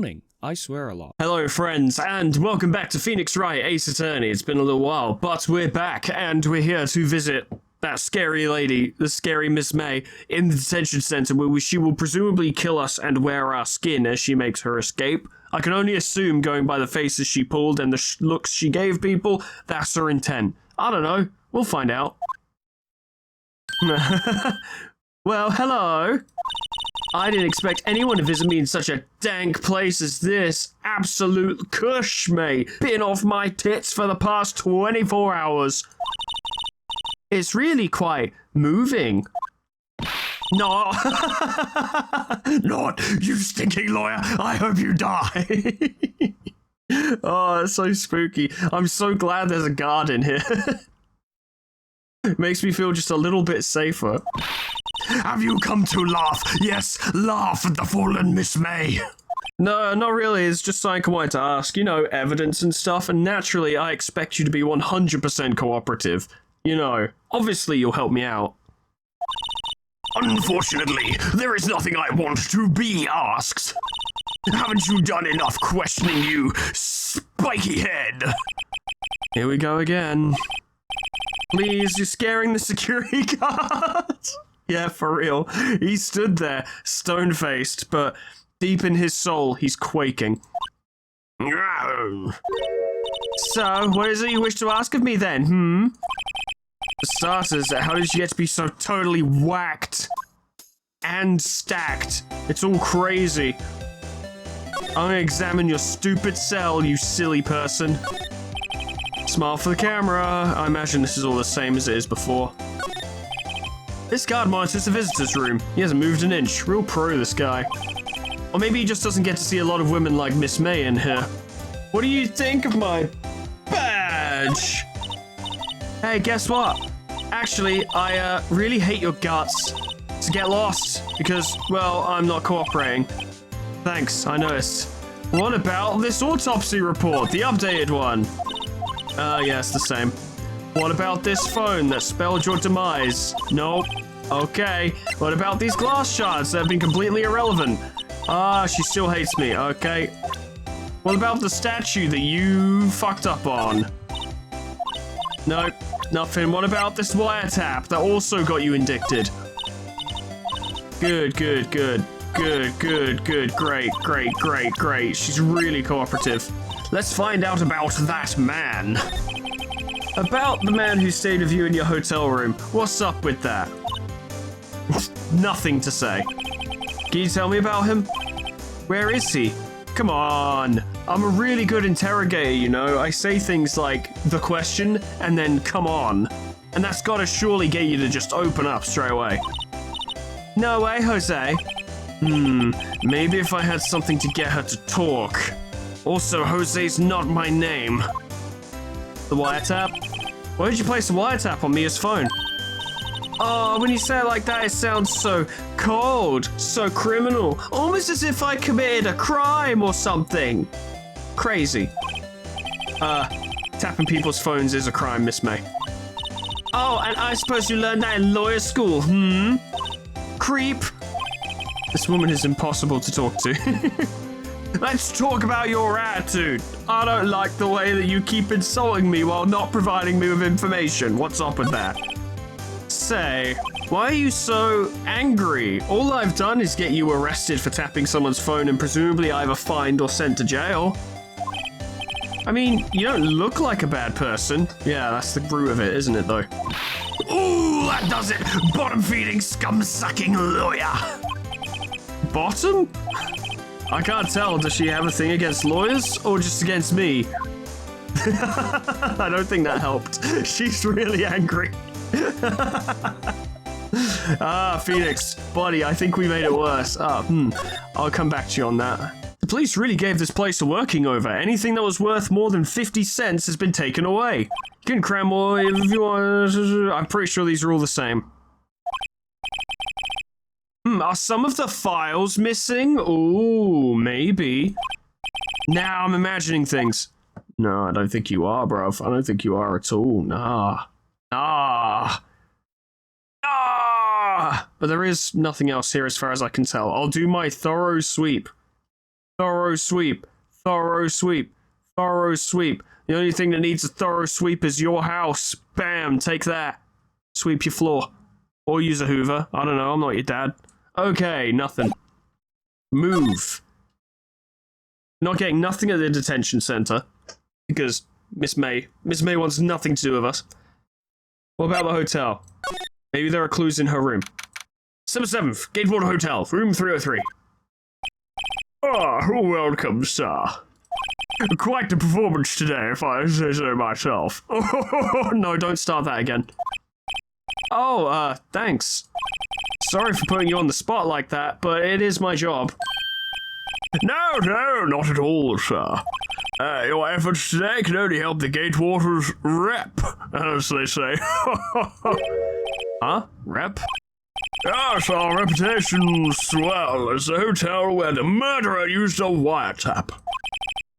morning. I swear a lot. Hello, friends, and welcome back to Phoenix Wright, Ace Attorney. It's been a little while, but we're back, and we're here to visit that scary lady, the scary Miss May, in the detention center, where she will presumably kill us and wear our skin as she makes her escape. I can only assume, going by the faces she pulled and the looks she gave people, that's her intent. I don't know. We'll find out. Well, hello. I didn't expect anyone to visit me in such a dank place as this. Absolute cush, mate. Been off my tits for the past 24 hours. It's really quite moving. No. Not, you stinking lawyer. I hope you die. Oh, it's so spooky. I'm so glad there's a guard in here. It makes me feel just a little bit safer. Have you come to laugh? Yes, laugh at the fallen Miss May. No, not really. It's just something I wanted to ask. You know, evidence and stuff, and naturally I expect you to be 100% cooperative. You know, obviously you'll help me out. Unfortunately, there is nothing I want to be asked. Haven't you done enough questioning, you spiky head? Here we go again. Please, you're scaring the security guard. Yeah, for real. He stood there, stone-faced, but deep in his soul, he's quaking. So, what is it you wish to ask of me then, For starters, how did you get to be so totally whacked and stacked? It's all crazy. I'm gonna examine your stupid cell, you silly person. Smile for the camera. I imagine this is all the same as it is before. This guard monitors the visitor's room. He hasn't moved an inch. Real pro, this guy. Or maybe he just doesn't get to see a lot of women like Miss May in here. What do you think of my badge? Hey, guess what? Actually, I really hate your guts. To get lost, because, well, I'm not cooperating. Thanks, I noticed. What about this autopsy report, the updated one? Yeah, it's the same. What about this phone that spelled your demise? Nope. Okay. What about these glass shards that have been completely irrelevant? Ah, she still hates me. Okay. What about the statue that you fucked up on? Nope. Nothing. What about this wiretap that also got you indicted? Good, good, good. Good, good, good. Great, great, great, great. She's really cooperative. Let's find out about that man. About the man who stayed with you in your hotel room. What's up with that? Nothing to say. Can you tell me about him? Where is he? Come on. I'm a really good interrogator, you know. I say things like, the question, and then come on. And that's gotta surely get you to just open up straight away. No way, Jose. Maybe if I had something to get her to talk. Also, Jose's not my name. The wiretap? Why did you place a wiretap on Mia's phone? Oh, when you say it like that, it sounds so cold, so criminal. Almost as if I committed a crime or something. Crazy. Tapping people's phones is a crime, Miss May. Oh, and I suppose you learned that in lawyer school, Creep. This woman is impossible to talk to. Let's talk about your attitude. I don't like the way that you keep insulting me while not providing me with information. What's up with that? Say, why are you so angry? All I've done is get you arrested for tapping someone's phone and presumably either fined or sent to jail. I mean, you don't look like a bad person. Yeah, that's the root of it, isn't it, though? Ooh, that does it! Bottom-feeding, scum-sucking lawyer! Bottom? I can't tell, does she have a thing against lawyers, or just against me? I don't think that helped. She's really angry. Phoenix, buddy, I think we made it worse. I'll come back to you on that. The police really gave this place a working over. Anything that was worth more than 50 cents has been taken away. You can cram more if you want. I'm pretty sure these are all the same. Are some of the files missing? Ooh, maybe. Now I'm imagining things. No, I don't think you are, bruv. I don't think you are at all. Nah. But there is nothing else here as far as I can tell. I'll do my thorough sweep. Thorough sweep. Thorough sweep. Thorough sweep. The only thing that needs a thorough sweep is your house. Bam, take that. Sweep your floor. Or use a hoover. I don't know, I'm not your dad. Okay, nothing. Move. Not getting nothing at the detention center. Because Miss May wants nothing to do with us. What about the hotel? Maybe there are clues in her room. December 7th, Gatewater Hotel, room 303. Ah, welcome, sir. Quite the performance today, if I say so myself. Oh, no, don't start that again. Oh, thanks. Sorry for putting you on the spot like that, but it is my job. No, not at all, sir. Your efforts today can only help the Gatewater's rep, as they say. Huh? Rep? Yes, our reputation swell as a hotel where the murderer used a wiretap.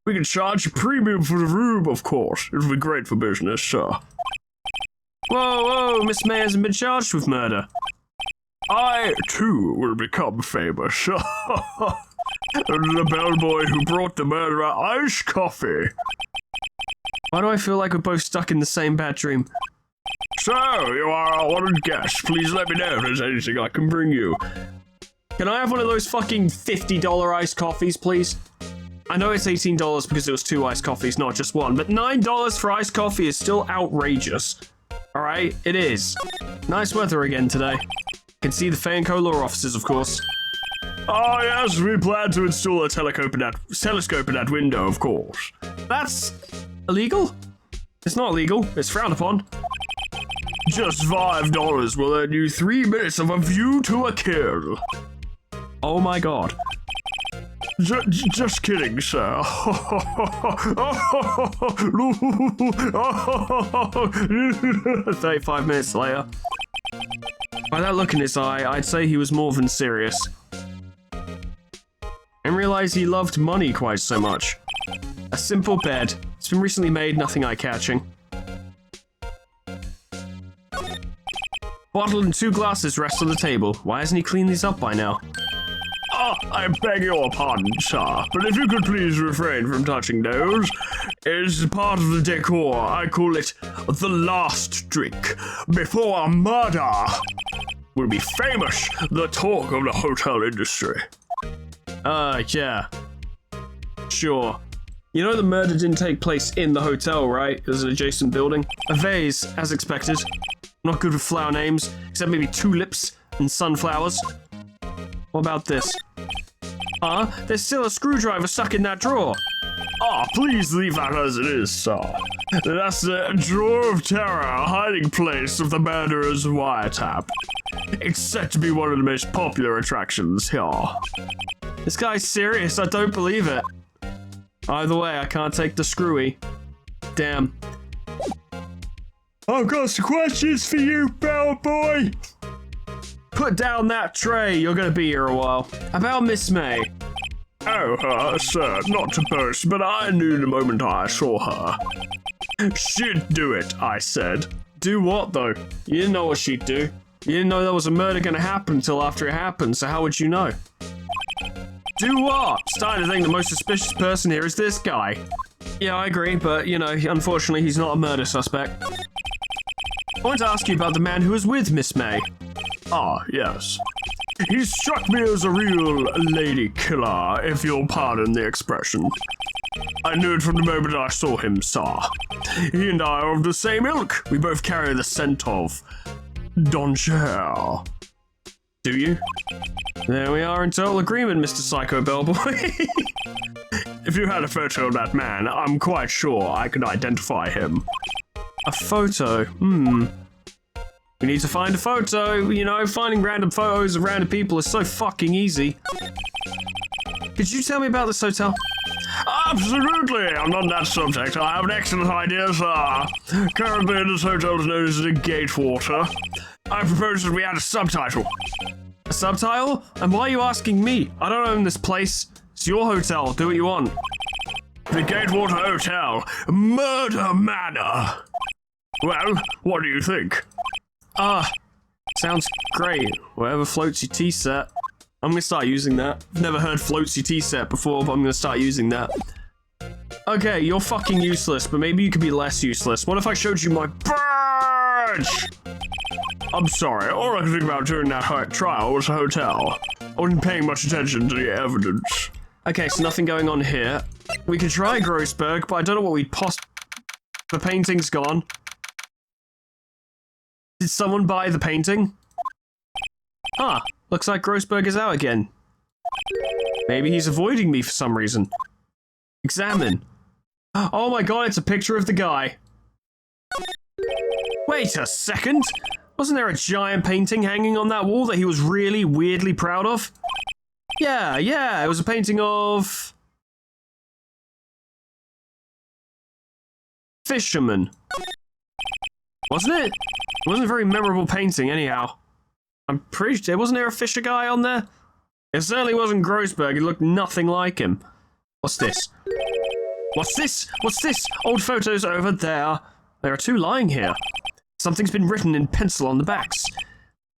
We can charge a premium for the room, of course. It'll be great for business, sir. Whoa, Miss May hasn't been charged with murder. I, too, will become famous. The bellboy who brought the murderer iced coffee. Why do I feel like we're both stuck in the same bad dream? So, you are our wanted guest. Please let me know if there's anything I can bring you. Can I have one of those fucking $50 iced coffees, please? I know it's $18 because it was 2 iced coffees, not just one, but $9 for iced coffee is still outrageous. Alright, it is. Nice weather again today. Can see the Fanco law offices, of course. Oh yes, we plan to install a telescope in that window, of course. That's illegal? It's not illegal, it's frowned upon. Just $5 will earn you 3 minutes of a view to a kill. Oh my god. Just kidding, sir. 35 minutes later. By that look in his eye, I'd say he was more than serious. And realize he loved money quite so much. A simple bed. It's been recently made, nothing eye-catching. Bottle and 2 glasses rest on the table. Why hasn't he cleaned these up by now? Oh, I beg your pardon, sir, but if you could please refrain from touching those. It's part of the decor. I call it the last drink before a murder. Will be famous, the talk of the hotel industry. Yeah. Sure. You know the murder didn't take place in the hotel, right? It was an adjacent building. A vase, as expected. Not good with flower names, except maybe tulips and sunflowers. What about this? Huh? There's still a screwdriver stuck in that drawer. Ah, please leave that as it is, sir. That's the drawer of terror, a hiding place of the murderer's wiretap. It's said to be one of the most popular attractions here. This guy's serious, I don't believe it. Either way, I can't take the screwy. Damn. I've got some questions for you, bellboy. Put down that tray, you're gonna be here a while. About Miss May. Oh, sir, not to boast, but I knew the moment I saw her. She'd do it, I said. Do what, though? You didn't know what she'd do. You didn't know there was a murder gonna happen until after it happened, so how would you know? Do what? Starting to think the most suspicious person here is this guy. Yeah, I agree, but, you know, unfortunately he's not a murder suspect. I want to ask you about the man who was with Miss May. Ah, yes. He struck me as a real lady killer, if you'll pardon the expression. I knew it from the moment I saw him, sir. He and I are of the same ilk. We both carry the scent of Don Cher. Do you? There we are in total agreement, Mr. Psycho Bellboy. If you had a photo of that man, I'm quite sure I could identify him. A photo? We need to find a photo. You know, finding random photos of random people is so fucking easy. Could you tell me about this hotel? Absolutely! And on that subject, I have an excellent idea, sir. Currently, this hotel is known as the Gatewater. I propose that we add a subtitle. A subtitle? And why are you asking me? I don't own this place. It's your hotel. Do what you want. The Gatewater Hotel, Murder Manor. Well, what do you think? Sounds great. Whatever floats your tea set. I'm gonna start using that. I've never heard floatsy tea set before, but I'm gonna start using that. Okay, you're fucking useless, but maybe you could be less useless. What if I showed you my badge? I'm sorry, all I could think about during that trial was a hotel. I wasn't paying much attention to the evidence. Okay, so nothing going on here. We could try Grossberg, but I don't know what we'd The painting's gone. Did someone buy the painting? Huh, looks like Grossberg is out again. Maybe he's avoiding me for some reason. Examine. Oh my god, it's a picture of the guy. Wait a second! Wasn't there a giant painting hanging on that wall that he was really weirdly proud of? Yeah, it was a painting of... Fisherman. Wasn't it? It wasn't a very memorable painting anyhow. I'm pretty sure, wasn't there a fisher guy on there? It certainly wasn't Grossberg, it looked nothing like him. What's this? What's this? What's this? Old photos over there. There are two lying here. Something's been written in pencil on the backs.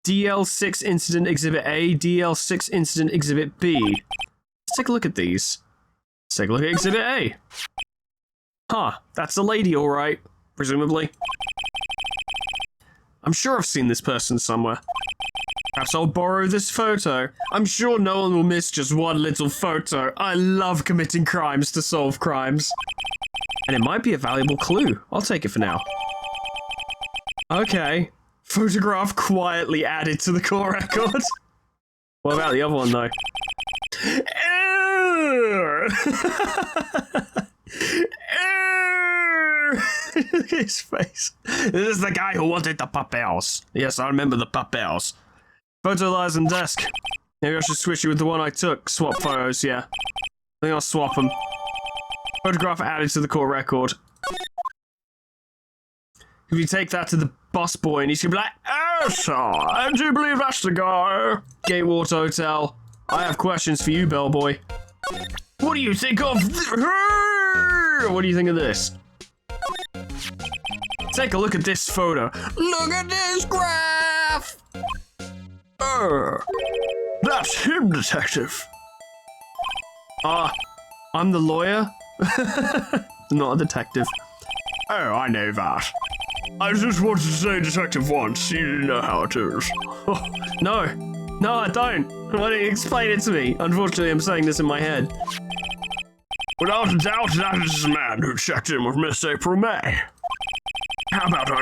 DL6 Incident Exhibit A, DL6 Incident Exhibit B. Let's take a look at these. Let's take a look at Exhibit A. Huh, that's a lady, alright. Presumably. I'm sure I've seen this person somewhere. Perhaps I'll borrow this photo. I'm sure no one will miss just one little photo. I love committing crimes to solve crimes. And it might be a valuable clue. I'll take it for now. Okay. Photograph quietly added to the core record. What about the other one, though? Look at his face. This is the guy who wanted the papels. Yes, I remember the papels. Photo lies on desk. Maybe I should switch it with the one I took. Swap photos, yeah. I think I'll swap them. Photograph added to the core record. If you take that to the busboy and he's gonna be like, "Oh, sir, do you believe that's the guy?" Gatewater Hotel. I have questions for you, bellboy. What do you think of What do you think of this? Take a look at this photo. Look at this graph! That's him, detective. I'm the lawyer? Not a detective. Oh, I know that. I just wanted to say detective once. You didn't know how it is. No, I don't. Why don't you explain it to me? Unfortunately, I'm saying this in my head. Without a doubt, that is the man who checked in with Miss April May. How about I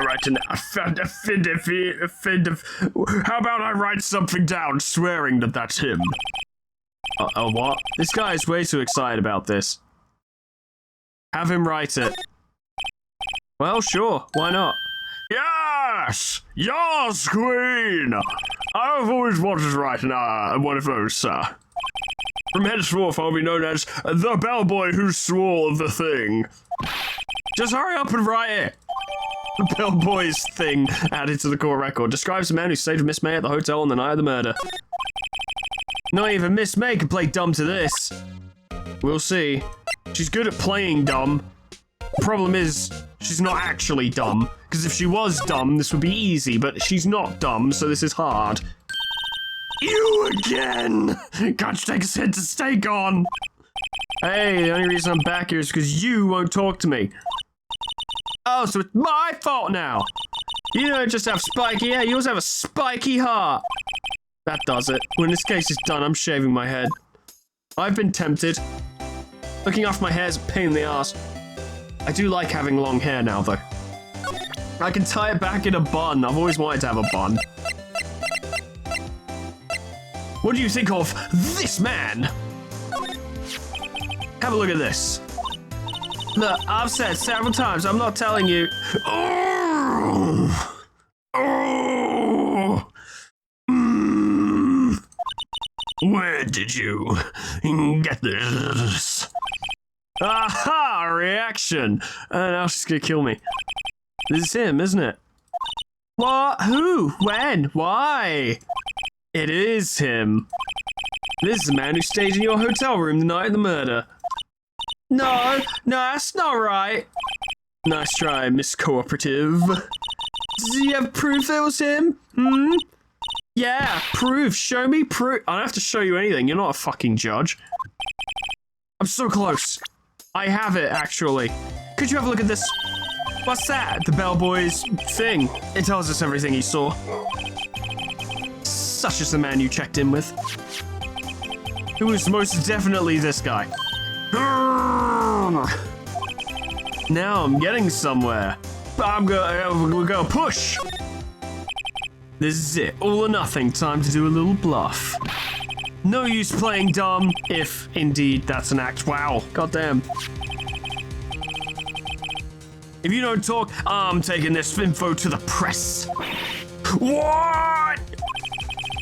write something down swearing that that's him? What? This guy is way too excited about this. Have him write it. Well, sure, why not? Yes! Yes, Queen! I've always wanted to write one of those, sir. From henceforth, I'll be known as the bellboy who swore the thing. Just hurry up and write it. The bellboy's thing added to the core record describes the man who stayed with Miss May at the hotel on the night of the murder. Not even Miss May can play dumb to this. We'll see. She's good at playing dumb. Problem is, she's not actually dumb. Because if she was dumb, this would be easy, but she's not dumb, so this is hard. You again! Can't you take a hint to stay gone? Hey, the only reason I'm back here is because you won't talk to me. Oh, so it's my fault now. You don't just have spiky hair, you also have a spiky heart. That does it. When this case is done, I'm shaving my head. I've been tempted. Looking after my hair is a pain in the ass. I do like having long hair now, though. I can tie it back in a bun. I've always wanted to have a bun. What do you think of this man? Have a look at this. Look, I've said several times, I'm not telling you. Where did you get this? Aha! Reaction! Now she's gonna kill me. This is him, isn't it? What? Who? When? Why? It is him. This is the man who stayed in your hotel room the night of the murder. No, that's not right. Nice try, Miss Cooperative. Do you have proof it was him? Yeah, proof. Show me proof. I don't have to show you anything. You're not a fucking judge. I'm so close. I have it, actually. Could you have a look at this? What's that? The bellboy's thing. It tells us everything he saw. Such as the man you checked in with. It was most definitely this guy. Now I'm getting somewhere. We're gonna push. This is it. All or nothing. Time to do a little bluff. No use playing dumb, if indeed that's an act. Wow. Goddamn. If you don't talk, I'm taking this info to the press. What?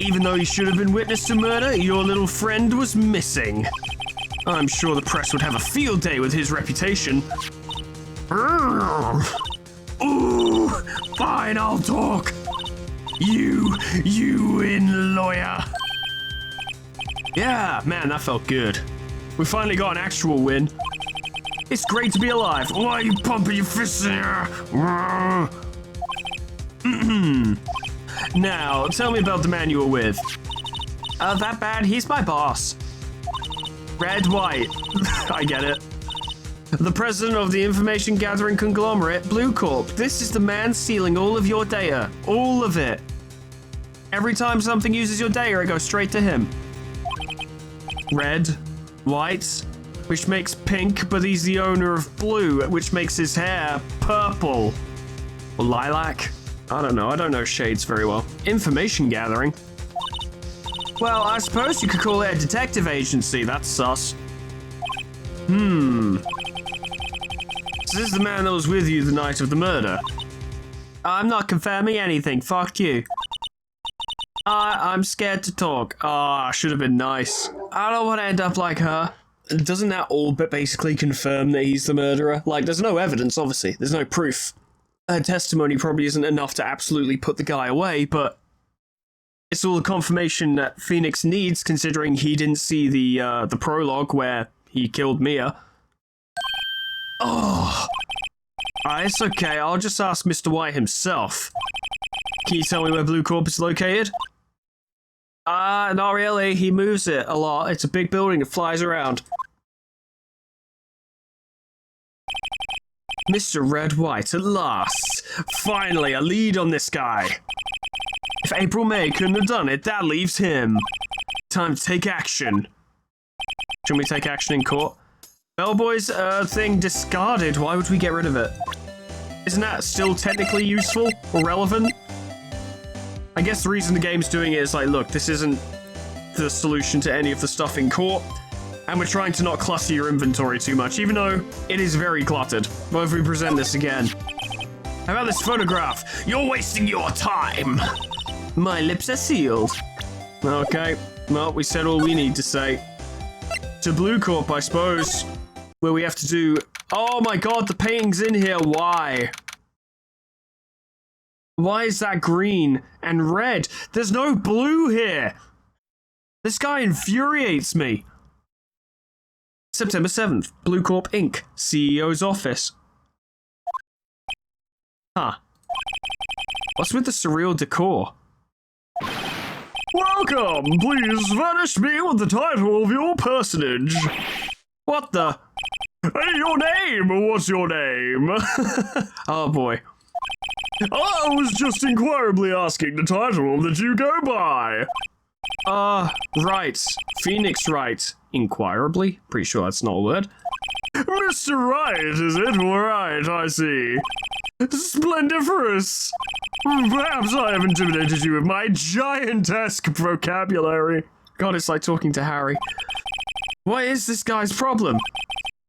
Even though you should have been witness to murder, your little friend was missing. I'm sure the press would have a field day with his reputation. Ooh, fine, I'll talk. You win, lawyer. Yeah, man, that felt good. We finally got an actual win. It's great to be alive. Why are you pumping your fists in the air? Now, tell me about the man you were with. That bad? He's my boss. Red, white. I get it. The president of the information gathering conglomerate, Blue Corp. This is the man stealing all of your data. All of it. Every time something uses your data, it goes straight to him. Red, white, which makes pink, but he's the owner of blue, which makes his hair purple. Or lilac? I don't know. I don't know shades very well. Information gathering? Well, I suppose you could call it a detective agency. That's sus. So this is the man that was with you the night of the murder. I'm not confirming anything. Fuck you. I'm scared to talk. Should have been nice. I don't want to end up like her. Doesn't that all but basically confirm that he's the murderer? Like, there's no evidence, obviously. There's no proof. Her testimony probably isn't enough to absolutely put the guy away, but it's all the confirmation that Phoenix needs, considering he didn't see the prologue where he killed Mia. It's okay. I'll just ask Mr. White himself. Can you tell me where Blue Corp is located? Not really. He moves it a lot. It's a big building. It flies around. Mr. Red White, at last. Finally, a lead on this guy. If April May couldn't have done it, that leaves him. Time to take action. Should we take action in court? Bellboy's thing discarded. Why would we get rid of it? Isn't that still technically useful or relevant? I guess the reason the game's doing it is like, look, this isn't the solution to any of the stuff in court, and we're trying to not clutter your inventory too much, even though it is very cluttered. What if we present this again? How about this photograph? You're wasting your time. My lips are sealed. Okay, well, we said all we need to say. To Blue Corp, I suppose, where we have to do... Oh my god, the painting's in here. Why? Why is that green and red? There's no blue here. This guy infuriates me. September 7th, Blue Corp Inc., CEO's office. Huh. What's with the surreal decor? Welcome! Please vanish me with the title of your personage. What the? Hey, your name! What's your name? Oh boy. I was just inquirably asking the title that you go by. Wright. Phoenix Wright. Inquirably? Pretty sure that's not a word. Mr. Wright, is it? Right, I see. Splendiferous. Perhaps I have intimidated you with my gigantesque vocabulary. God, it's like talking to Harry. What is this guy's problem?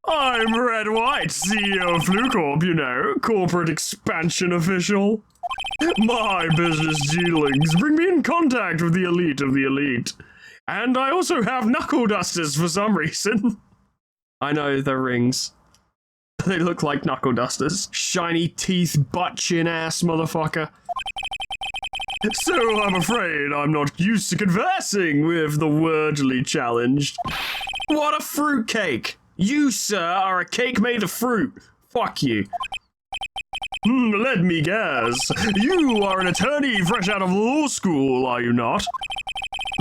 I'm Red White, CEO of Blue Corp, you know, corporate expansion official. My business dealings bring me in contact with the elite of the elite. And I also have knuckle dusters for some reason. I know, the rings. They look like knuckle dusters. Shiny teeth, butt chin ass motherfucker. So I'm afraid I'm not used to conversing with the wordly challenged. What a fruitcake! You, sir, are a cake made of fruit. Fuck you. Let me guess. You are an attorney fresh out of law school, are you not?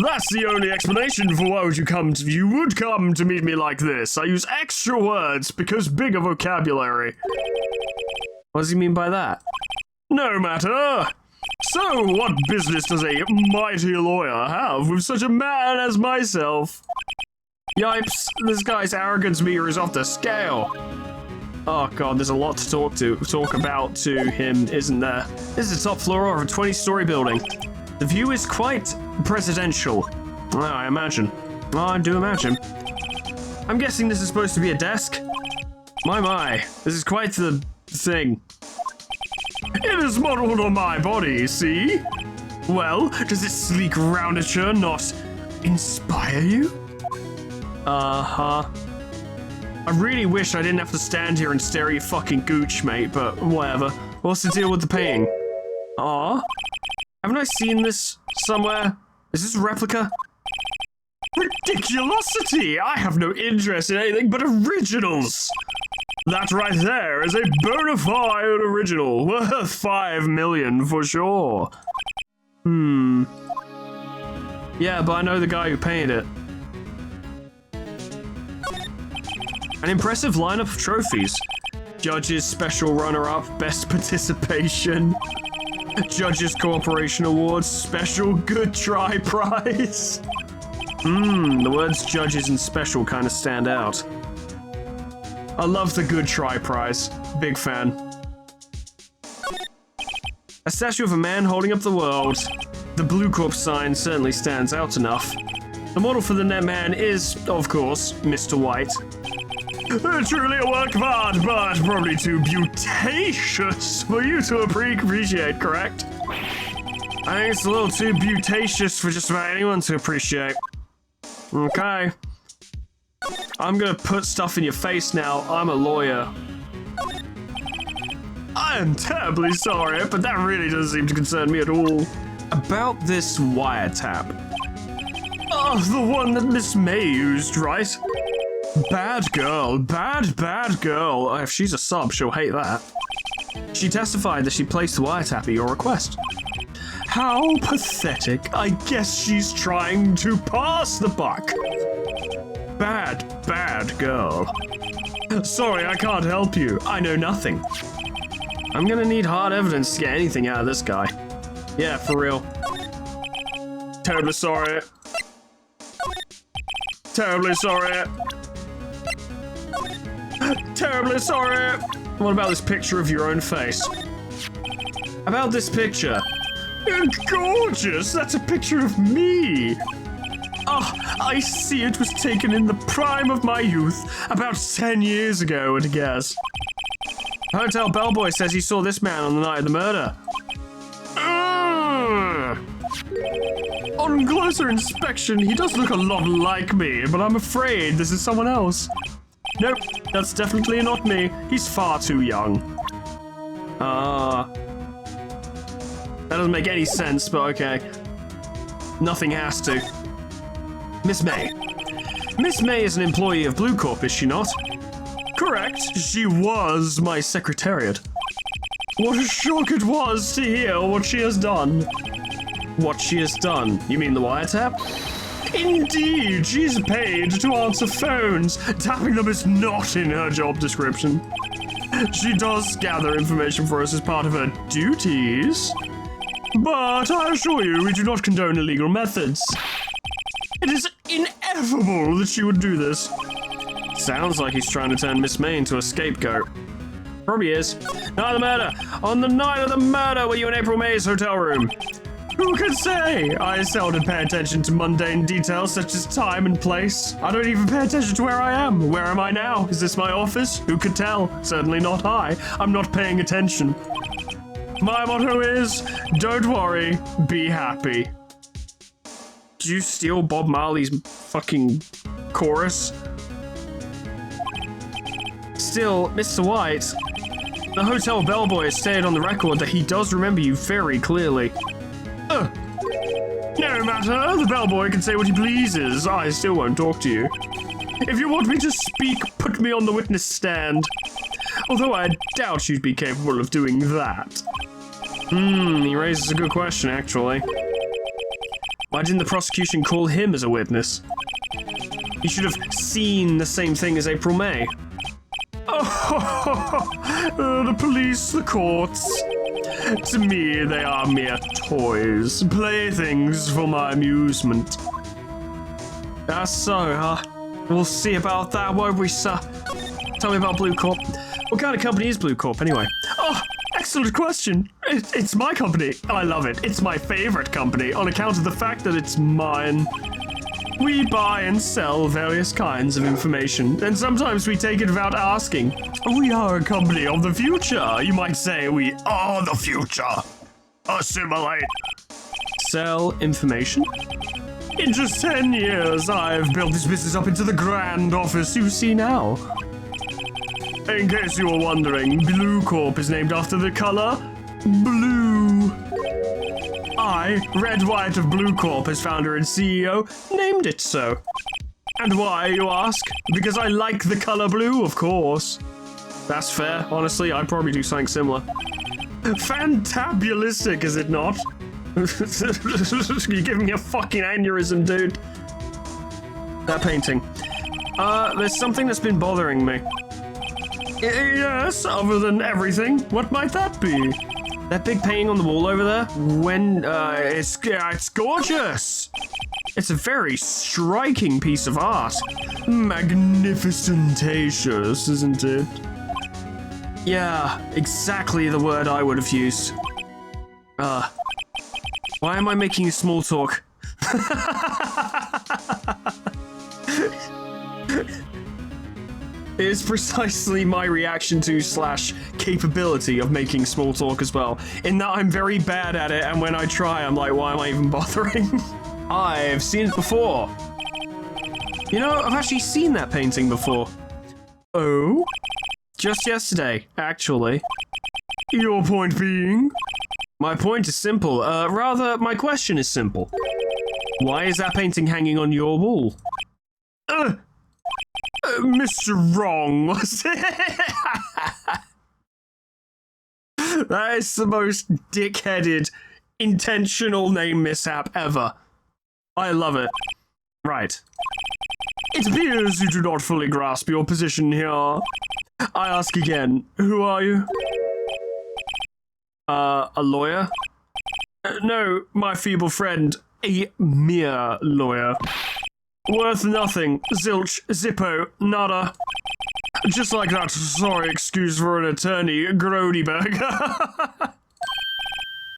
That's the only explanation for why you would come to meet me like this. I use extra words because bigger vocabulary. What does he mean by that? No matter. So, what business does a mighty lawyer have with such a man as myself? Yipes, this guy's arrogance meter is off the scale. Oh god, there's a lot to talk about to him, isn't there? This is the top floor of a 20-story building. The view is quite presidential. Oh, I imagine. Oh, I do imagine. I'm guessing this is supposed to be a desk? My, this is quite the thing. It is modeled on my body, see? Well, does this sleek roundature not inspire you? Uh-huh. I really wish I didn't have to stand here and stare at your fucking gooch, mate, but whatever. What's the deal with the painting? Aw. Haven't I seen this somewhere? Is this a replica? Ridiculosity! I have no interest in anything but originals! That right there is a bona fide original, worth 5 million for sure. Yeah, but I know the guy who painted it. An impressive lineup of trophies. Judges Special Runner-Up, Best Participation. Judges Cooperation Awards, Special Good Try Prize. The words judges and special kind of stand out. I love the Good Try Prize. Big fan. A statue of a man holding up the world. The Blue Corp sign certainly stands out enough. The model for the net man is, of course, Mr. White. Truly a work of art, but probably too beautacious for you to appreciate, correct? I think it's a little too beautacious for just about anyone to appreciate. Okay. I'm gonna put stuff in your face now. I'm a lawyer. I am terribly sorry, but that really doesn't seem to concern me at all. About this wiretap. Oh, the one that Miss May used, right? Bad girl, bad girl. Oh, if she's a sub, she'll hate that. She testified that she placed the wiretap at your request. How pathetic. I guess she's trying to pass the buck. Bad girl. Sorry, I can't help you. I know nothing. I'm gonna need hard evidence to get anything out of this guy. Yeah, for real. Terribly sorry. Terribly sorry. Terribly sorry. What about this picture of your own face? About this picture. Gorgeous! That's a picture of me! Oh, I see it was taken in the prime of my youth, about 10 years ago, I'd guess. Hotel bellboy says he saw this man on the night of the murder. On closer inspection, he does look a lot like me, but I'm afraid this is someone else. Nope, that's definitely not me. He's far too young. That doesn't make any sense, but okay. Nothing has to. Miss May. Miss May is an employee of Blue Corp, is she not? Correct. She was my secretariat. What a shock it was to hear what she has done. What she has done? You mean the wiretap? Indeed, she's paid to answer phones. Tapping them is not in her job description. She does gather information for us as part of her duties. But I assure you, we do not condone illegal methods. It is inevitable that she would do this. Sounds like he's trying to turn Miss May into a scapegoat. Probably is. Night of the murder. On the night of the murder, were you in April May's hotel room? Who can say? I seldom pay attention to mundane details such as time and place. I don't even pay attention to where I am. Where am I now? Is this my office? Who could tell? Certainly not I. I'm not paying attention. My motto is, don't worry, be happy. Did you steal Bob Marley's fucking chorus? Still, Mr. White, the hotel bellboy has stated on the record that he does remember you very clearly. No matter, the bellboy can say what he pleases. I still won't talk to you. If you want me to speak, put me on the witness stand. Although I doubt you'd be capable of doing that. He raises a good question, actually. Why didn't the prosecution call him as a witness? He should have seen the same thing as April May. Oh, the police, the courts. To me, they are mere toys, playthings for my amusement. That's so, we'll see about that, won't we, sir? Tell me about Blue Corp. What kind of company is Blue Corp, anyway? Oh, excellent question. It's my company, and I love it. It's my favorite company, on account of the fact that it's mine. We buy and sell various kinds of information, and sometimes we take it without asking. We are a company of the future. You might say we are the future. Assimilate. Sell information? In just 10 years, I've built this business up into the grand office you see now. In case you were wondering, Blue Corp is named after the color blue. I, Red White of Blue Corp, as founder and CEO, named it so. And why, you ask? Because I like the color blue, of course. That's fair. Honestly, I'd probably do something similar. Fantabulistic, is it not? You're giving me a fucking aneurysm, dude. That painting. There's something that's been bothering me. Yes, other than everything. What might that be? That big painting on the wall over there? It's gorgeous! It's a very striking piece of art. Magnificentatious, isn't it? Yeah, exactly the word I would have used. Why am I making small talk? It's precisely my reaction to / capability of making small talk as well, in that I'm very bad at it, and when I try, I'm like, why am I even bothering? I've seen it before. You know, I've actually seen that painting before. Oh? Just yesterday, actually. Your point being? My point is simple. Rather, my question is simple. Why is that painting hanging on your wall? Mr. Wrong, was it? That is the most dick-headed, intentional name mishap ever. I love it. Right. It appears you do not fully grasp your position here. I ask again, who are you? A lawyer? No, my feeble friend, a mere lawyer. Worth nothing. Zilch. Zippo. Nada. Just like that sorry excuse for an attorney, Grodyberg.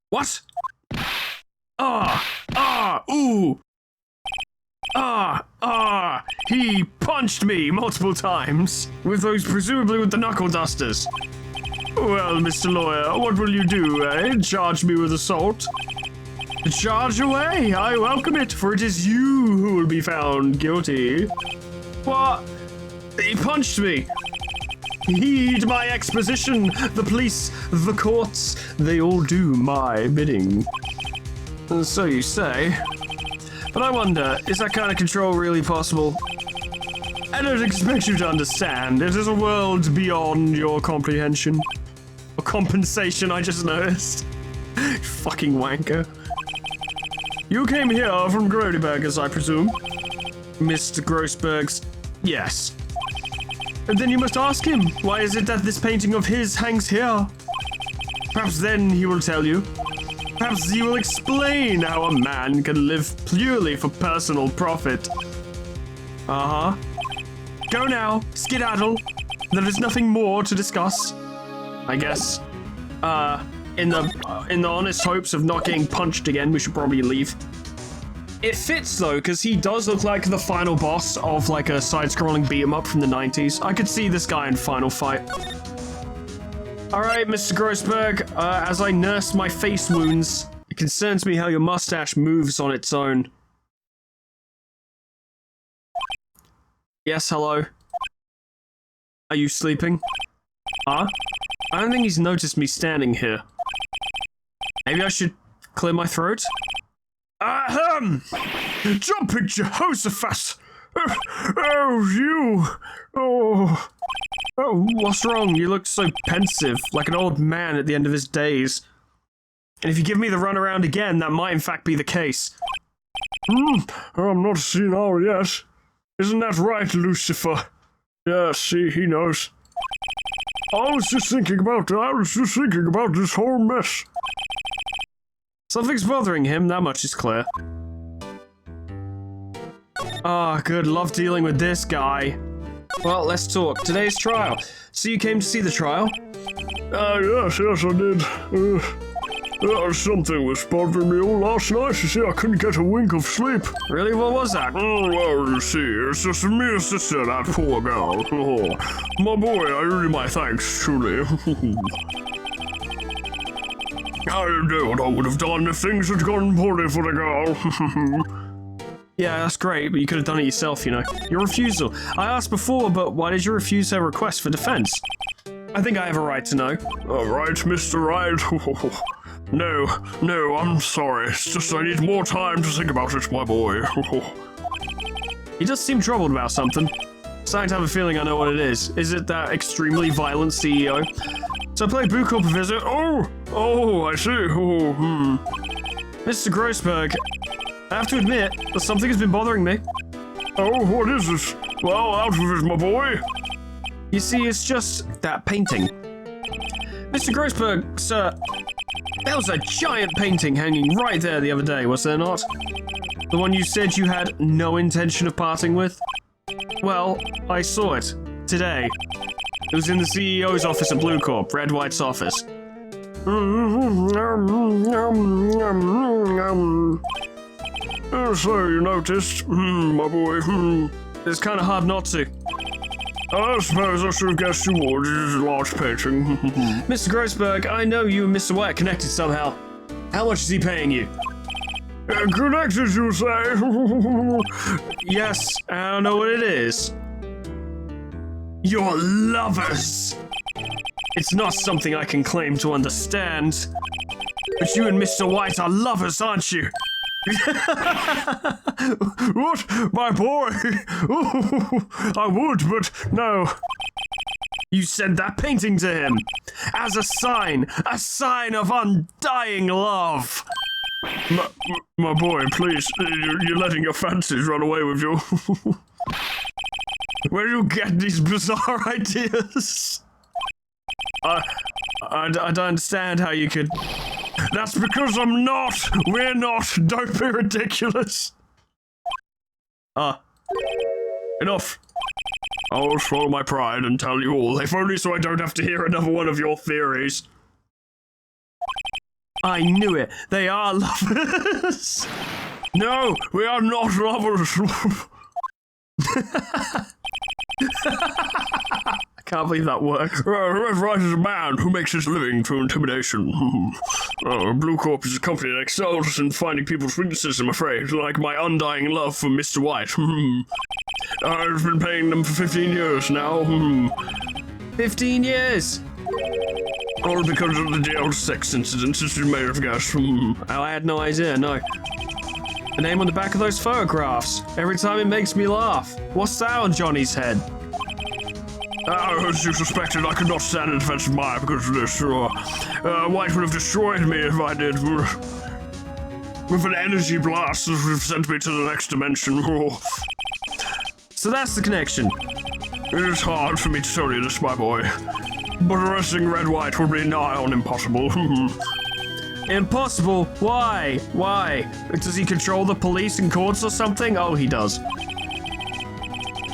What? Ooh. He punched me multiple times. Presumably with the knuckle dusters. Well, Mr. Lawyer, what will you do, eh? Charge me with assault? Charge away! I welcome it, for it is you who will be found guilty. What? He punched me! Heed my exposition! The police, the courts, they all do my bidding. So you say. But I wonder, is that kind of control really possible? I don't expect you to understand. It is a world beyond your comprehension. Or compensation, I just noticed. Fucking wanker. You came here from Grodyberg's, I presume? Mr. Grossberg's. Yes. And then you must ask him, why is it that this painting of his hangs here? Perhaps then he will tell you. Perhaps he will explain how a man can live purely for personal profit. Uh-huh. Go now, skedaddle. There is nothing more to discuss. I guess. In the honest hopes of not getting punched again, we should probably leave. It fits though, because he does look like the final boss of like a side-scrolling beat-em-up from the 90s. I could see this guy in Final Fight. Alright, Mr. Grossberg, as I nurse my face wounds, it concerns me how your mustache moves on its own. Yes, hello? Are you sleeping? Huh? I don't think he's noticed me standing here. Maybe I should clear my throat? Ahem! Jumping Jehoshaphat! Oh, you! Oh... Oh, what's wrong? You look so pensive, like an old man at the end of his days. And if you give me the runaround again, that might in fact be the case. I'm not senile yet. Isn't that right, Lucifer? Yeah, see, he knows. I was just thinking about this whole mess. Something's bothering him, that much is clear. Ah, good, love dealing with this guy. Well, let's talk. Today's trial. So you came to see the trial? Yes, I did. Something was bothering me all last night. You see, I couldn't get a wink of sleep. Really? What was that? Well, you see, it's just me and sister, that poor girl. Oh, my boy, I owe you my thanks, truly. I don't know what I would have done if things had gone poorly for the girl. Yeah, that's great, but you could have done it yourself, you know. Your refusal. I asked before, but why did you refuse her request for defense? I think I have a right to know. All right, Mr. Wright. No, I'm sorry. It's just I need more time to think about it, my boy. He does seem troubled about something. Starting to have a feeling I know what it is. Is it that extremely violent CEO? So I played Boo Corp a visit. Oh, I see. Mr. Grossberg, I have to admit that something has been bothering me. Oh, what is this? Well, out with it, my boy. You see, it's just that painting. Mr. Grossberg, sir, there was a giant painting hanging right there the other day, was there not? The one you said you had no intention of parting with? Well, I saw it. Today. It was in the CEO's office at Blue Corp, Red White's office. So you noticed, my boy. It's kind of hard not to. I suppose I should have guessed you would. It is a large painting. Mr. Grossberg, I know you and Mr. White are connected somehow. How much is he paying you? Connected, you say? Yes, I don't know what it is. You're lovers! It's not something I can claim to understand. But you and Mr. White are lovers, aren't you? What? My boy? I would, but no. You sent that painting to him as a sign of undying love. My boy, please, you're letting your fancies run away with you. Where do you get these bizarre ideas? I don't understand how you could... That's because I'm not. We're not. Don't be ridiculous. Enough. I'll swallow my pride and tell you all, if only so I don't have to hear another one of your theories. I knew it. They are lovers. No, we are not lovers. I can't believe that worked. Red Wright is a man who makes his living through intimidation. Blue Corp is a company that excels in finding people's weaknesses, I'm afraid, like my undying love for Mr. White. I've been paying them for 15 years now. 15 years? All because of the jail sex incident, as you may have guessed. Oh, I had no idea, no. The name on the back of those photographs. Every time it makes me laugh. What's that on Johnny's head? As you suspected, I could not stand in defense of Maya because of this. White would have destroyed me if I did. With an energy blast that would have sent me to the next dimension. So that's the connection. It is hard for me to tell you this, my boy. But arresting Red White would be nigh on impossible. Impossible? Why? Why? Does he control the police and courts or something? Oh, he does.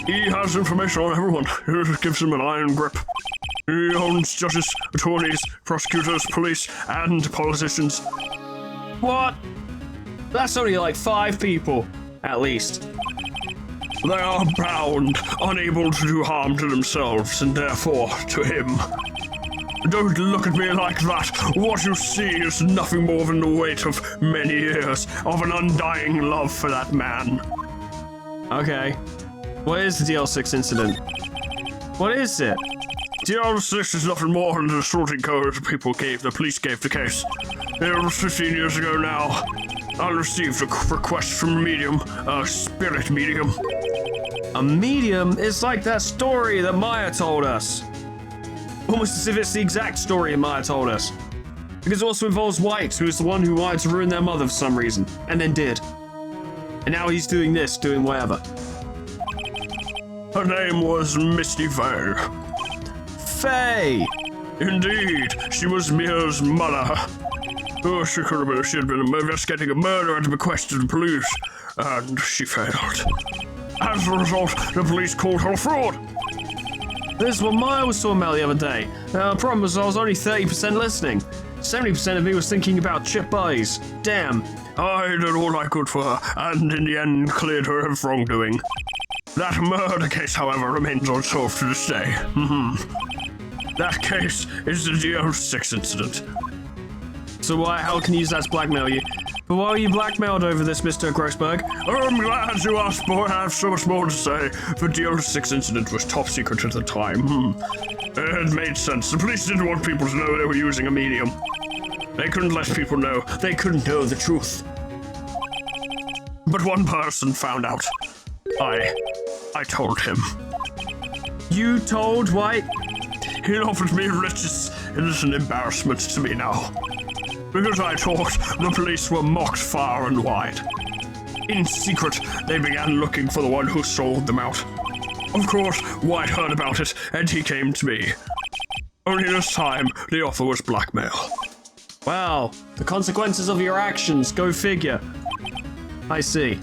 He has information on everyone. It gives him an iron grip. He owns judges, attorneys, prosecutors, police, and politicians. What? That's only like 5 people, at least. They are bound, unable to do harm to themselves, and therefore to him. Don't look at me like that. What you see is nothing more than the weight of many years of an undying love for that man. Okay. What is the DL6 incident? What is it? DL6 is nothing more than the sorting code the police gave the case. It was 15 years ago now. I received a request from a medium, a spirit medium. A medium is like that story that Maya told us. Almost as if it's the exact story Maya told us. Because it also involves Wright, who is the one who wanted to ruin their mother for some reason, and then did. And now he's doing this, doing whatever. Her name was Misty Faye. Faye! Indeed, she was Mia's mother. Oh, she had been investigating a murder at the bequest of the police, and she failed. As a result, the police called her a fraud. This is what Maya was talking about the other day. The problem was I was only 30% listening. 70% of me was thinking about chip buys. Damn. I did all I could for her, and in the end cleared her of wrongdoing. That murder case, however, remains unsolved to this day. That case is the DO6 incident. So how can you use that to blackmail you? But why were you blackmailed over this, Mr. Grossberg? I'm glad you asked, boy. I have so much more to say. The DO6 incident was top secret at the time. It made sense. The police didn't want people to know they were using a medium. They couldn't let people know. They couldn't know the truth. But one person found out. I told him. You told White? He offered me riches. It is an embarrassment to me now. Because I talked, the police were mocked far and wide. In secret, they began looking for the one who sold them out. Of course, White heard about it, and he came to me. Only this time, the offer was blackmail. Wow, the consequences of your actions, go figure. I see.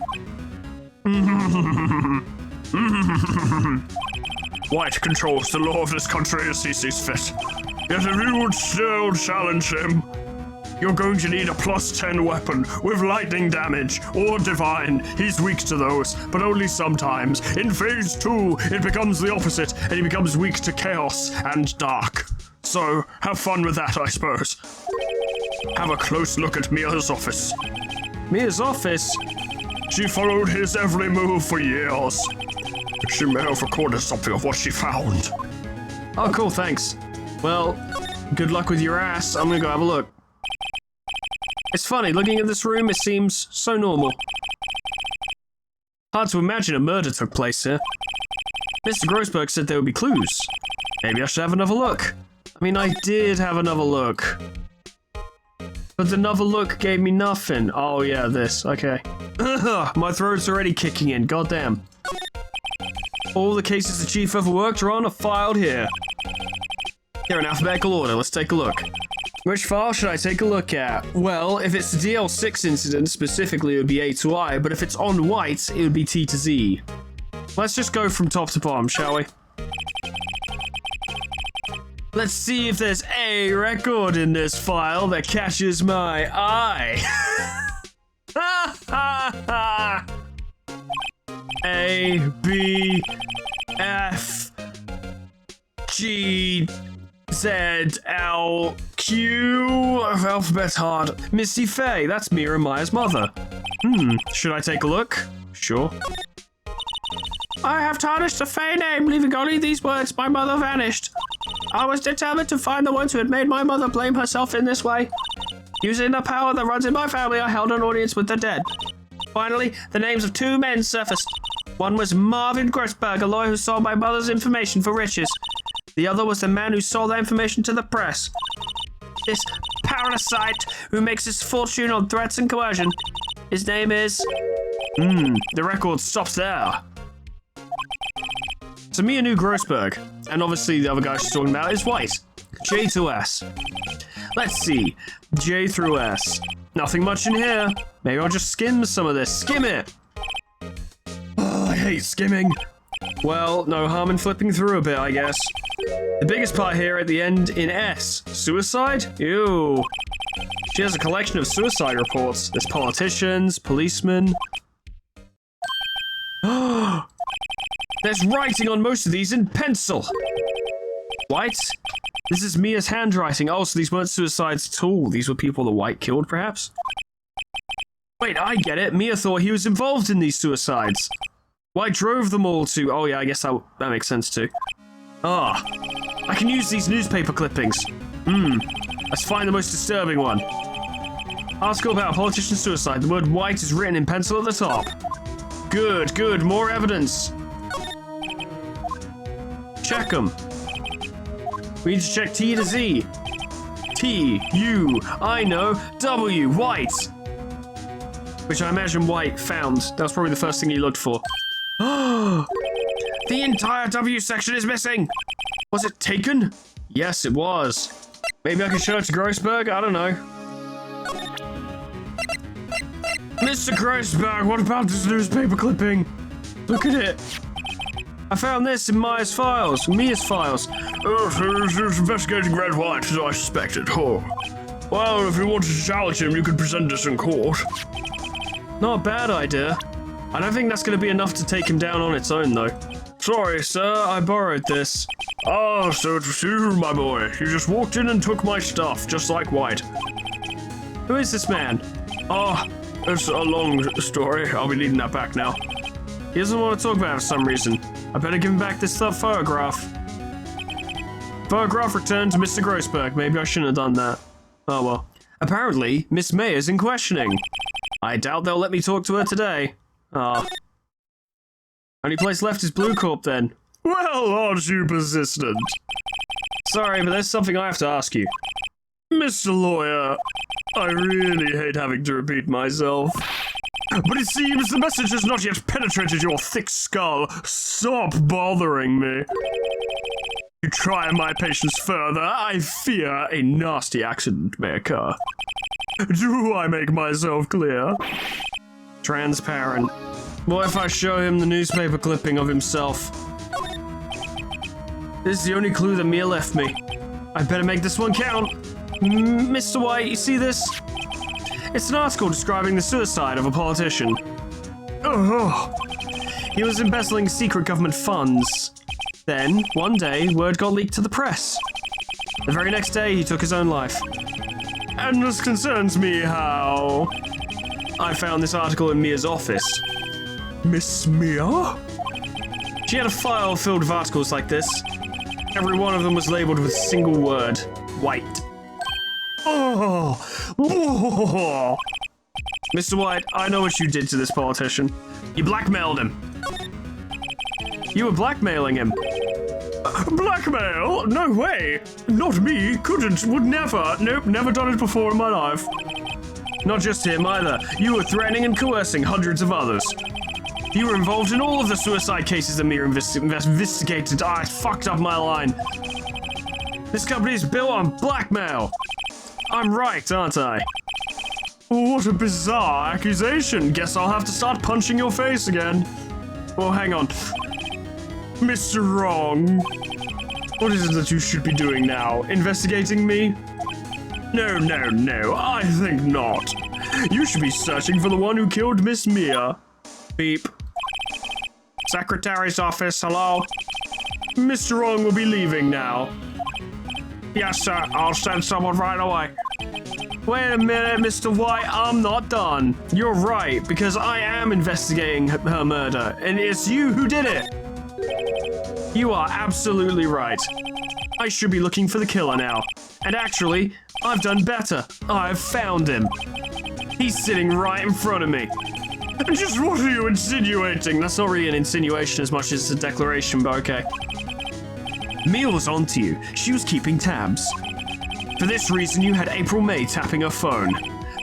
White controls the law of this country as he sees fit. Yet if you would still challenge him, you're going to need a +10 weapon with lightning damage or divine. He's weak to those, but only sometimes. In phase 2, it becomes the opposite, and he becomes weak to chaos and dark. So, have fun with that, I suppose. Have a close look at Mia's office. Mia's office? She followed his every move for years. She may have recorded something of what she found. Oh, cool, thanks. Well, good luck with your ass. I'm gonna go have a look. It's funny, looking at this room, it seems so normal. Hard to imagine a murder took place here. Mr. Grossberg said there would be clues. Maybe I should have another look. I mean, I did have another look. But another look gave me nothing. Oh yeah, this, okay. My throat's already kicking in, goddamn. All the cases the chief ever worked on are filed here. They're in alphabetical order, let's take a look. Which file should I take a look at? Well, if it's the DL6 incident, specifically it would be A to I, but if it's on White, it would be T to Z. Let's just go from top to bottom, shall we? Let's see if there's a record in this file that catches my eye. A, B, F, G, Z, L, Q. Alphabet's hard. Misty Faye, that's Mia and Maya's mother. Should I take a look? Sure. I have tarnished the Faye name, leaving only these words, my mother vanished. I was determined to find the ones who had made my mother blame herself in this way. Using the power that runs in my family, I held an audience with the dead. Finally, the names of 2 men surfaced. One was Marvin Grossberg, a lawyer who sold my mother's information for riches. The other was the man who sold that information to the press. This parasite who makes his fortune on threats and coercion. His name is... the record stops there. So Mia knew Grossberg, and obviously the other guy she's talking about is White. J to S. Let's see. J through S. Nothing much in here. Maybe I'll just skim some of this. Skim it! Oh, I hate skimming. Well, no harm in flipping through a bit, I guess. The biggest part here at the end in S. Suicide? Ew. She has a collection of suicide reports. There's politicians, policemen. There's writing on most of these in pencil. White? This is Mia's handwriting. Oh, so these weren't suicides at all. These were people that White killed, perhaps? Wait, I get it. Mia thought he was involved in these suicides. White drove them all to... Oh, yeah, I guess that makes sense, too. Ah, I can use these newspaper clippings. Let's find the most disturbing one. Article about politician suicide. The word White is written in pencil at the top. Good, good. More evidence. Check them. We need to check T to Z. T, U, I know, W, White. Which I imagine White found. That was probably the first thing he looked for. The entire W section is missing. Was it taken? Yes, it was. Maybe I can show it to Grossberg? I don't know. Mr. Grossberg, what about this newspaper clipping? Look at it. I found this in Mia's files. Oh, he's investigating Red White, as I suspected. Oh. Well, if you wanted to challenge him, you could present this in court. Not a bad idea. I don't think that's going to be enough to take him down on its own, though. Sorry, sir, I borrowed this. Oh, so it was you, my boy. You just walked in and took my stuff, just like White. Who is this man? Oh, it's a long story. I'll be needing that back now. He doesn't want to talk about it for some reason. I better give him back this photograph. Photograph returned to Mr. Grossberg. Maybe I shouldn't have done that. Oh well. Apparently, Miss May is in questioning. I doubt they'll let me talk to her today. Ah. Only place left is Blue Corp then. Well, aren't you persistent? Sorry, but there's something I have to ask you. Mr. Lawyer, I really hate having to repeat myself. But it seems the message has not yet penetrated your thick skull. Stop bothering me. You try my patience further, I fear a nasty accident may occur. Do I make myself clear? Transparent. What if I show him the newspaper clipping of himself? This is the only clue that Mia left me. I better make this one count. Mr. White, you see this? It's an article describing the suicide of a politician. Oh. He was embezzling secret government funds. Then, one day, word got leaked to the press. The very next day, he took his own life. And this concerns me how? I found this article in Mia's office. Miss Mia? She had a file filled with articles like this. Every one of them was labeled with a single word. White. Oh. Mr. White, I know what you did to this politician. You blackmailed him. You were blackmailing him. Blackmail? No way. Not me. Couldn't. Would never. Nope, never done it before in my life. Not just him either. You were threatening and coercing hundreds of others. You were involved in all of the suicide cases that Mia investigated. I fucked up my line. This company is built on blackmail. I'm right, aren't I? What a bizarre accusation. Guess I'll have to start punching your face again. Well, hang on. Mr. Wrong. What is it that you should be doing now? Investigating me? No, I think not. You should be searching for the one who killed Miss Mia. Beep. Secretary's office, hello? Mr. Wrong will be leaving now. Yes, sir. I'll send someone right away. Wait a minute, Mr. White. I'm not done. You're right, because I am investigating her murder, and it's you who did it. You are absolutely right. I should be looking for the killer now. And actually, I've done better. I've found him. He's sitting right in front of me. Just what are you insinuating? That's not really an insinuation as much as a declaration, but okay. Mia was onto you. She was keeping tabs. For this reason, you had April May tapping her phone.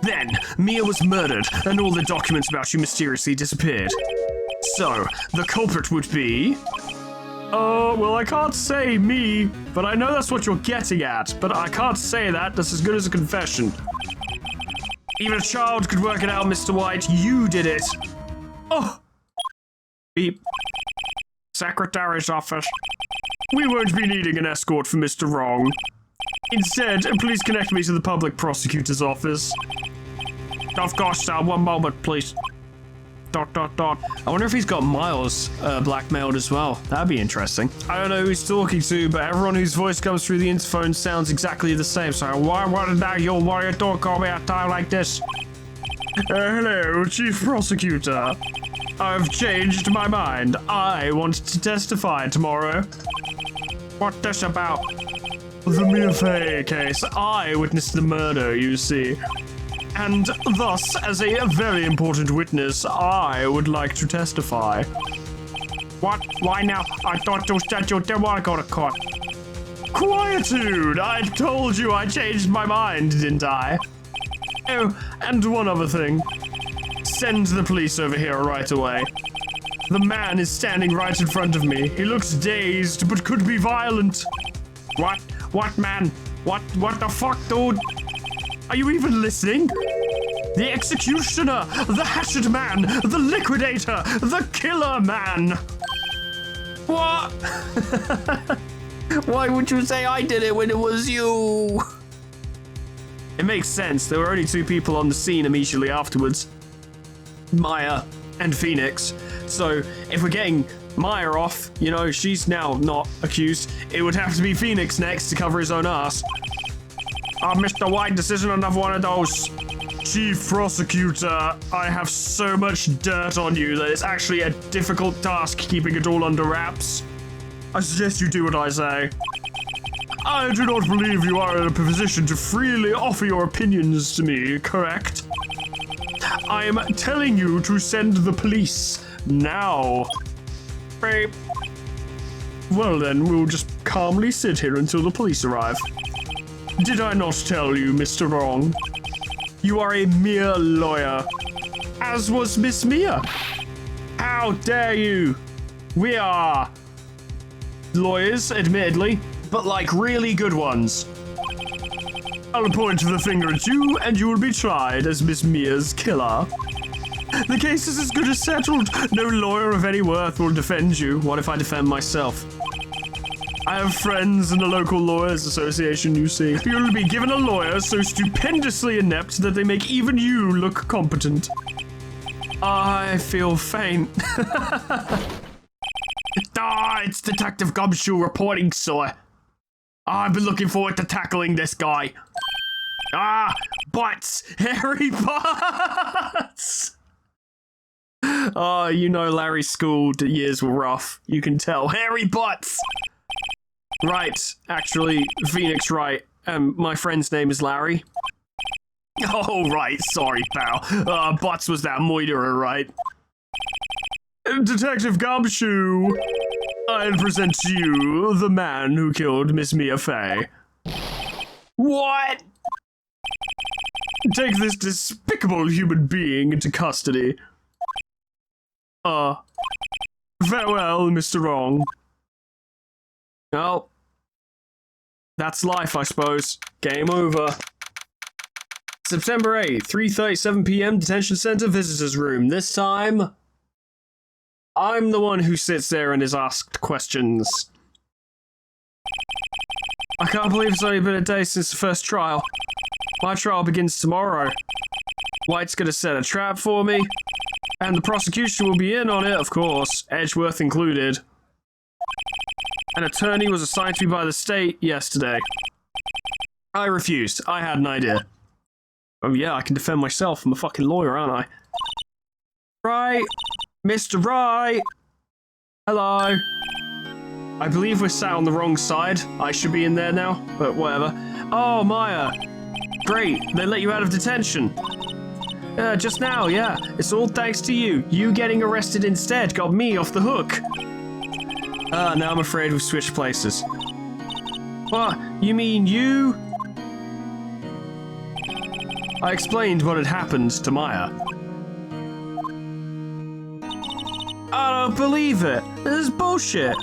Then, Mia was murdered, and all the documents about you mysteriously disappeared. So, the culprit would be... Well, I can't say me, but I know that's what you're getting at. But I can't say that. That's as good as a confession. Even a child could work it out, Mr. White. You did it. Oh. Beep. Secretary's office. We won't be needing an escort for Mr. Wrong. Instead, please connect me to the public prosecutor's office. Of course, sir. One moment, please. ... I wonder if he's got Miles blackmailed as well. That'd be interesting. I don't know who he's talking to, but everyone whose voice comes through the interphone sounds exactly the same. So why did you don't call me at a time like this? Hello, Chief Prosecutor. I've changed my mind. I want to testify tomorrow. What's this about? The Mia Fey case. I witnessed the murder, you see. And thus, as a very important witness, I would like to testify. What? Why now? I thought you said you didn't want to go to court. Quietude! I told you I changed my mind, didn't I? Oh, and one other thing. Send the police over here right away. The man is standing right in front of me. He looks dazed, but could be violent. What? What, man? What the fuck, dude? Are you even listening? The executioner, the hatchet man, the liquidator, the killer man. What? Why would you say I did it when it was you? It makes sense. There were only 2 people on the scene immediately afterwards. Maya and Phoenix. So if we're getting Maya off, you know, she's now not accused. It would have to be Phoenix next to cover his own ass. Mr. White, this isn't another one of those. Chief Prosecutor, I have so much dirt on you that it's actually a difficult task keeping it all under wraps. I suggest you do what I say. I do not believe you are in a position to freely offer your opinions to me, correct? I am telling you to send the police now. Right. Well then, we'll just calmly sit here until the police arrive. Did I not tell you, Mr. Wrong? You are a mere lawyer, as was Miss Mia. How dare you? We are lawyers, admittedly, but like really good ones. I'll point the finger at you, and you will be tried as Miss Mia's killer. The case is as good as settled. No lawyer of any worth will defend you. What if I defend myself? I have friends in the local lawyers association, you see. You'll be given a lawyer so stupendously inept that they make even you look competent. I feel faint. It's Detective Gumshoe reporting, sir. I've been looking forward to tackling this guy. Butts! Hairy butts! Oh, you know Larry's school years were rough. You can tell. Hairy butts! Right, actually, Phoenix Wright. My friend's name is Larry. Oh, right, sorry, pal. Butts was that moiterer, right? Detective Gumshoe, I present to you the man who killed Miss Mia Fey. What? Take this despicable human being into custody. Farewell, Mr. Wrong. Well, that's life, I suppose. Game over. September 8th, 3:37 p.m. Detention Center Visitors Room. This time, I'm the one who sits there and is asked questions. I can't believe it's only been a day since the first trial. My trial begins tomorrow. White's gonna set a trap for me, and the prosecution will be in on it, of course, Edgeworth included. An attorney was assigned to me by the state yesterday. I refused. I had an idea. Oh yeah, I can defend myself. I'm a fucking lawyer, aren't I? Right. Mr. Wright. Hello. I believe we're sat on the wrong side. I should be in there now, but whatever. Oh, Maya. Great. They let you out of detention. Just now, yeah. It's all thanks to you. You getting arrested instead got me off the hook. Now I'm afraid we've switched places. What? You mean you? I explained what had happened to Maya. I don't believe it. This is bullshit.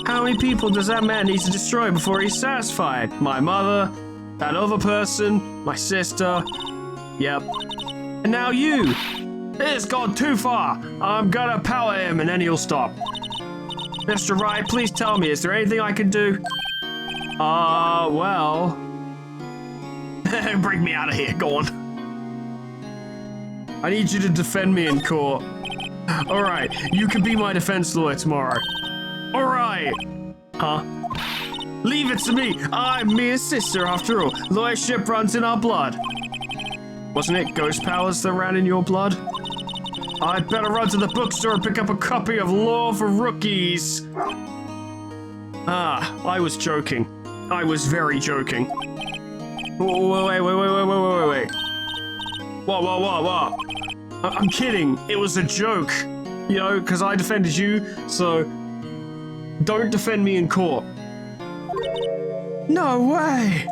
How many people does that man need to destroy before he's satisfied? My mother, that other person, my sister. Yep. And now you. It's gone too far. I'm gonna power him and then he'll stop. Mr. Wright, please tell me, is there anything I can do? Well... Bring me out of here, go on. I need you to defend me in court. Alright, you can be my defense lawyer tomorrow. Alright. Huh? Leave it to me. I'm Mia's sister, after all. Lawyership runs in our blood. Wasn't it ghost powers that ran in your blood? I'd better run to the bookstore and pick up a copy of Law for Rookies. I was joking. I was very joking. Wait. What? I'm kidding. It was a joke. You know, because I defended you, so don't defend me in court. No way!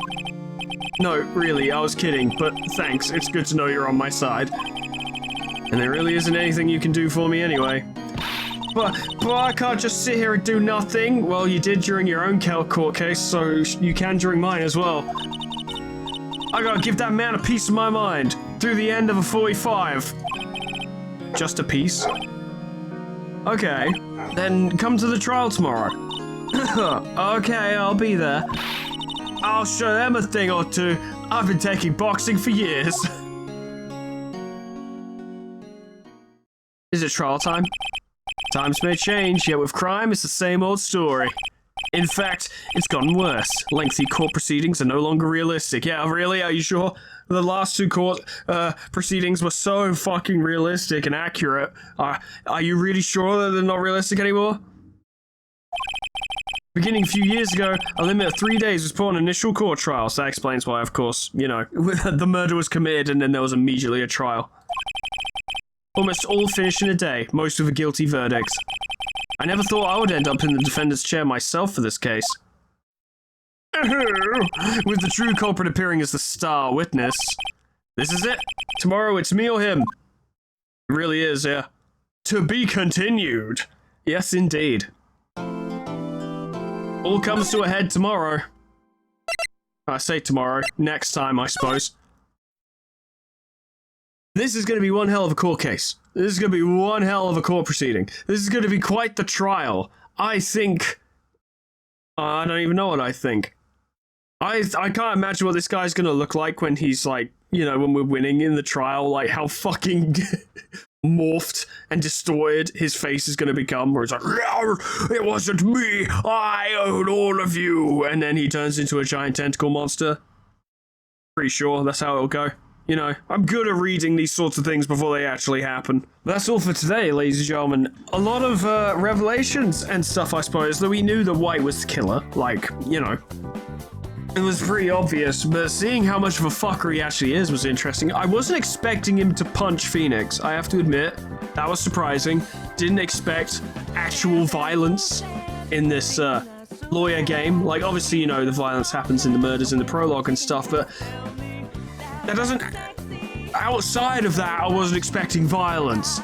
No, really, I was kidding, but thanks. It's good to know you're on my side. And there really isn't anything you can do for me anyway. But I can't just sit here and do nothing. Well, you did during your own court case, so you can during mine as well. I gotta give that man a piece of my mind through the end of a 45. Just a piece? Okay, then come to the trial tomorrow. Okay, I'll be there. I'll show them a thing or two. I've been taking boxing for years. Is it trial time? Times may change, yet with crime, it's the same old story. In fact, it's gotten worse. Lengthy court proceedings are no longer realistic. Yeah, really? Are you sure? The last two court proceedings were so fucking realistic and accurate. Are you really sure that they're not realistic anymore? Beginning a few years ago, a limit of 3 days was put on initial court trials. That explains why, of course, you know, the murder was committed and then there was immediately a trial. Almost all finished in a day, most with a guilty verdict. I never thought I would end up in the defendant's chair myself for this case. With the true culprit appearing as the star witness. This is it. Tomorrow it's me or him. It really is, yeah. To be continued. Yes, indeed. All comes to a head tomorrow. I say tomorrow. Next time, I suppose. This is going to be one hell of a court case. This is going to be one hell of a court proceeding. This is going to be quite the trial. I think... I don't even know what I think. I can't imagine what this guy's going to look like when he's like, you know, when we're winning in the trial, like how fucking morphed and distorted his face is going to become, where he's like, it wasn't me, I own all of you, and then he turns into a giant tentacle monster. Pretty sure that's how it'll go. You know, I'm good at reading these sorts of things before they actually happen. That's all for today, ladies and gentlemen. A lot of revelations and stuff, I suppose, though we knew that Wright was the killer, like, you know. It was pretty obvious, but seeing how much of a fucker he actually is was interesting. I wasn't expecting him to punch Phoenix, I have to admit. That was surprising. Didn't expect actual violence in this lawyer game. Like, obviously, you know, the violence happens in the murders in the prologue and stuff, but that doesn't... Outside of that, I wasn't expecting violence.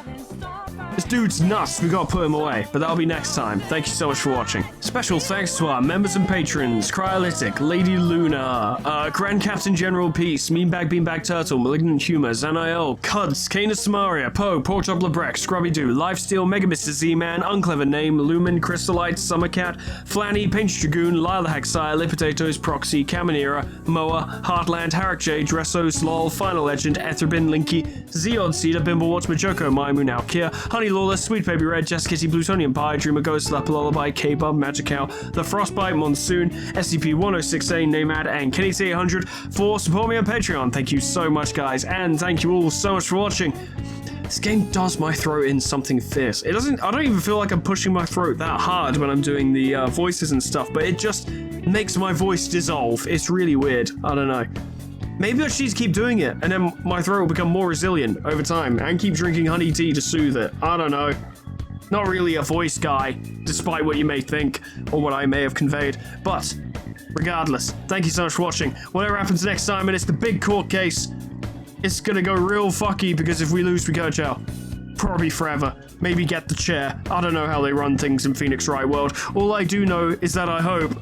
This dude's nuts, we gotta put him away, but that'll be next time. Thank you so much for watching. Special thanks to our members and patrons, Cryolytic, Lady Luna, Grand Captain General Peace, Meanbag Beanbag Turtle, Malignant Humor, Zanael, Cuds, Canis Samaria, Poe, Porkchop Lebrecht, Scrubby Doo, Lifesteal, Mega Mr. Z-Man, Unclever Name, Lumen, Crystallite, Summercat, Flanny, Pinch Dragoon, Lila Haxire, Lip Potatoes, Proxy, Caminera, Moa, Heartland, Harak J, Dressos, Lol, Final Legend, Etherbin, Linky, Zeon Cedar, Bimblewatch, Majoko, Maimu, Now Kia, Honey Lawless, Sweet Baby Red, Jess Kitty, Plutonian Pie, Dreamer Ghost, Lapa Lullaby, K-Bub, Magicow, The Frostbite, Monsoon, SCP-1068, Namad, and Kenny800 for support me on Patreon. Thank you so much, guys, and thank you all so much for watching. This game does my throat in something fierce. It doesn't, I don't even feel like I'm pushing my throat that hard when I'm doing the voices and stuff, but it just makes my voice dissolve. It's really weird. I don't know. Maybe I should just keep doing it, and then my throat will become more resilient over time, and keep drinking honey tea to soothe it. I don't know. Not really a voice guy, despite what you may think, or what I may have conveyed. But, regardless, thank you so much for watching. Whatever happens next time, and it's the big court case, it's gonna go real fucky, because if we lose, we go to jail. Probably forever. Maybe get the chair. I don't know how they run things in Phoenix Wright World. All I do know is that I hope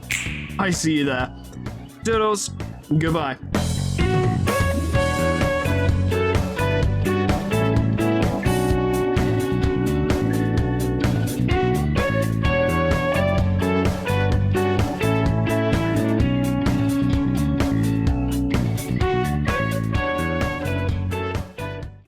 I see you there. Doodles. Goodbye.